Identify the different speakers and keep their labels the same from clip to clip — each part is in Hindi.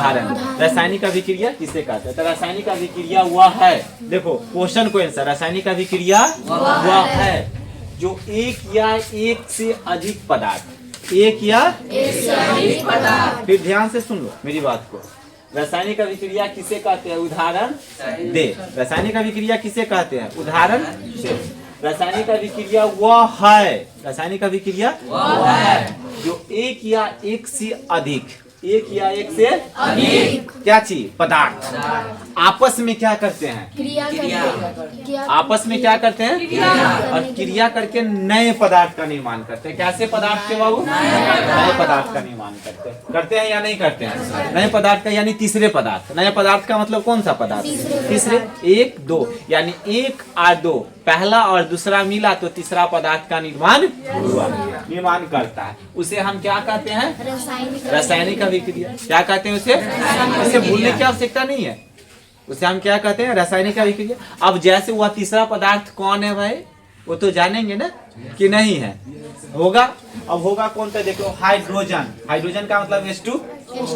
Speaker 1: उदाहरण। रासायनिक अभिक्रिया किसे कहते हैं? तो रासायनिक अभिक्रिया वह है, देखो क्वेश्चन को आंसर, रासायनिक अभिक्रिया वह है जो एक या एक से अधिक पदार्थ, एक या एक से अधिक पदार्थ, फिर ध्यान से सुन लो मेरी बात को। रासायनिक अभिक्रिया किसे कहते हैं? उदाहरण दे। रासायनिक अभिक्रिया किसे कहते हैं? उदाहरण दे। रासायनिक अभिक्रिया वह है, रासायनिक अभिक्रिया वह है जो एक या एक से अधिक, एक या एक से अधिक क्या चीज? पदार्थ आपस में क्या करते हैं? क्रिया। आपस में क्या करते हैं? क्रिया। और क्रिया करके नए पदार्थ का निर्माण करते हैं। कैसे पदार्थ के बाबू? नए पदार्थ का निर्माण करते हैं या नहीं करते हैं? नए पदार्थ का यानी तीसरे पदार्थ। नए पदार्थ का मतलब कौन सा पदार्थ? तीसरे। एक दो यानी एक और दो, पहला और दूसरा मिला तो तीसरा पदार्थ का निर्माण हुआ, निर्माण करता है। उसे हम क्या कहते हैं? रासायनिक अभिक्रिया। क्या कहते हैं उसे? उसे भूलने की आवश्यकता नहीं है। उसे हम क्या कहते हैं? रासायनिक अभिक्रिया। अब जैसे वह तीसरा पदार्थ कौन है भाई, वो तो जानेंगे ना कि नहीं है, होगा। अब होगा कौन सा? देखो हाइड्रोजन। हाइड्रोजन का मतलब H2,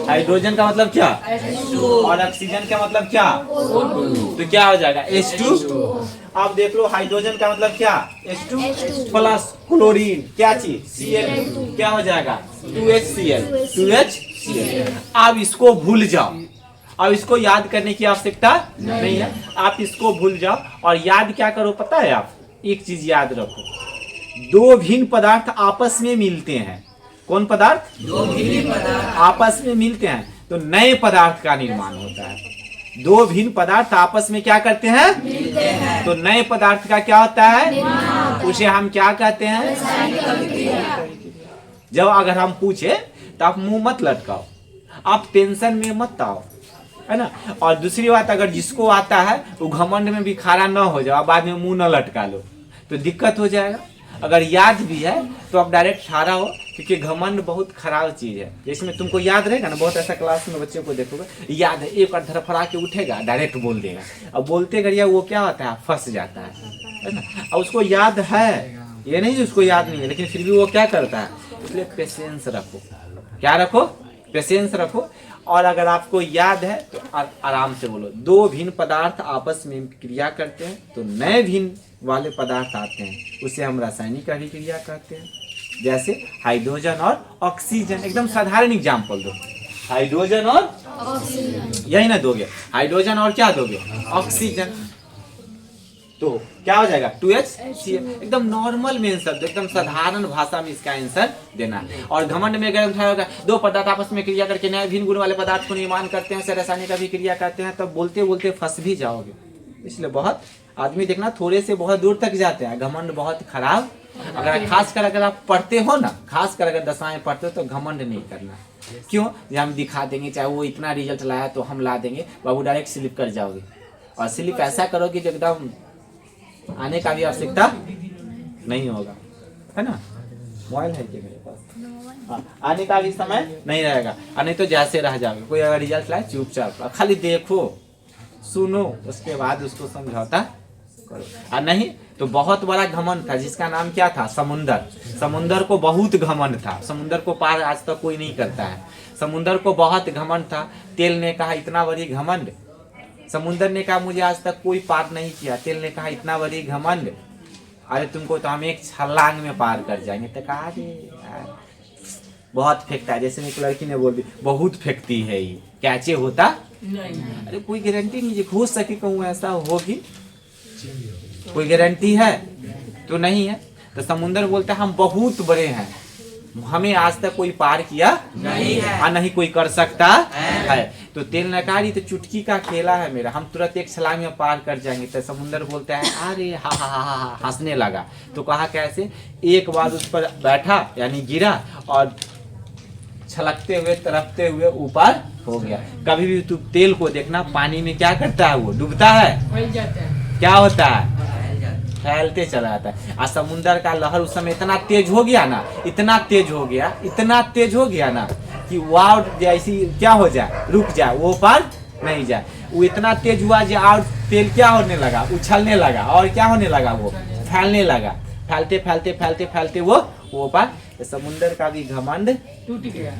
Speaker 1: हाइड्रोजन का मतलब क्या? और ऑक्सीजन का मतलब क्या? तो क्या हो जाएगा? H2। अब देख लो हाइड्रोजन का मतलब क्या? H2 प्लस क्लोरीन क्या चीज? Cl, क्या हो जाएगा? 2HCl, 2HCl। अब इसको भूल जाओ, अब इसको याद करने की आवश्यकता नहीं है। आप इसको भूल जाओ और याद क्या करो पता है? आप एक चीज याद रखो, दो भिन्न पदार्थ आपस में मिलते हैं। कौन पदार्थ? दो भिन्न पदार्थ आपस में मिलते हैं तो नए पदार्थ का निर्माण होता है। दो भिन्न पदार्थ आपस में क्या करते हैं? मिलते हैं। तो नए पदार्थ का क्या होता है? उसे हम क्या कहते हैं? जब अगर हम पूछे तो आप मुंह मत लटकाओ, आप टेंशन में मत आओ, है ना। और दूसरी बात, अगर जिसको आता है वो घमंड में भी खड़ा न हो जाओ, बाद में मुंह न लटका लो तो दिक्कत हो जाएगा। अगर याद भी है तो आप डायरेक्ट खड़ा हो, क्योंकि घमंड बहुत खराब चीज है। जिसमें तुमको याद रहेगा ना, बहुत ऐसा क्लास में बच्चों को देखोगे याद है, एक और धड़फड़ा के उठेगा डायरेक्ट बोल देगा। अब बोलते करिए वो क्या होता है? फंस जाता है ना। अब उसको याद है, ये नहीं उसको याद नहीं है, लेकिन फिर भी वो क्या करता है। इसलिए पेशेंस रखो। क्या रखो? पेशेंस रखो। और अगर आपको याद है तो आराम से बोलो। दो भिन्न पदार्थ आपस में क्रिया करते हैं तो नए भिन्न वाले पदार्थ आते हैं, उसे हम रासायनिक अभिक्रिया कहते हैं। जैसे हाइड्रोजन और ऑक्सीजन, एकदम साधारण एग्जांपल दो। हाइड्रोजन और ऑक्सीजन, यही ना दोगे? हाइड्रोजन और क्या दोगे? ऑक्सीजन। तो क्या हो जाएगा? 2HCl। एकदम नॉर्मल में आंसर, एकदम साधारण भाषा में इसका आंसर देना है। और घमंड में अगर उठाया दो पदार्थ आपस में क्रिया करके नए भिन्न गुण वाले पदार्थ को निर्माण करते हैं, रासायनिक अभिक्रिया कहते हैं, तब बोलते बोलते फंस भी जाओगे। इसलिए बहुत आदमी देखना थोड़े से बहुत दूर तक जाते हैं। घमंड बहुत खराब। अगर खासकर अगर आप पढ़ते हो ना, खासकर अगर दशा पढ़ते हो तो घमंड नहीं करना। क्यों? हम दिखा देंगे, चाहे वो इतना रिजल्ट लाया तो हम ला देंगे, बाबू डायरेक्ट स्लिप कर जाओगे। और स्लिप ऐसा करोगे जो एकदम आने का भी आवश्यकता नहीं होगा, है ना। मोबाइल है कि मेरे पास? हाँ, आने का भी समय नहीं रहेगा। और नहीं तो जैसे रह जाओगे। कोई अगर रिजल्ट लाए चुपचाप खाली देखो सुनो, उसके बाद उसको समझौता करो। और नहीं तो बहुत बड़ा घमंड था जिसका नाम क्या था? समुंदर। समुंदर को बहुत घमंड था, समुंदर को पार आज तक कोई नहीं करता है। समुंदर को बहुत घमंड था। तेल ने कहा इतना बड़ी घमंड, समुंदर ने कहा मुझे आज तक कोई पार नहीं किया। तेल ने कहा इतना बड़ी घमंड, अरे तुमको तो हम एक छलांग में पार कर जाएंगे। तो कहा बहुत फेंकता है, जैसे एक लड़की ने बोल दी बहुत फेंकती है ये, कैचे होता नहीं। अरे कोई गारंटी नहीं हो सके कहूँ ऐसा होगी, कोई गारंटी है तो नहीं है। तो समुंदर बोलता है हम बहुत बड़े हैं, हमें आज तक कोई पार किया नहीं है और नहीं कोई कर सकता है। तो तेल ने कहा तो चुटकी का खेला है मेरा, हम तुरंत एक छलांग में पार कर जाएंगे। तो समुंदर बोलता है अरे हा हा हा हा, हंसने लगा। तो कहा कैसे? एक बार उस पर बैठा यानी गिरा और छलकते हुए तरपते हुए ऊपर हो गया। कभी भी तू तेल को देखना पानी में क्या करता है? वो डूबता है, क्या होता है? फैलते चला जाता है। और समुंदर का लहर उस समय इतना तेज हो गया ना, इतना तेज हो गया, इतना तेज हो गया ना कि वाव जैसी क्या हो जाए, रुक जाए, वो पार नहीं जाए। वो इतना तेज हुआ जो और तेल क्या होने लगा? उछलने लगा। और क्या होने लगा? वो फैलने लगा। फैलते फैलते फैलते फैलते वो पार। समुंदर का भी घमंड टूट गया।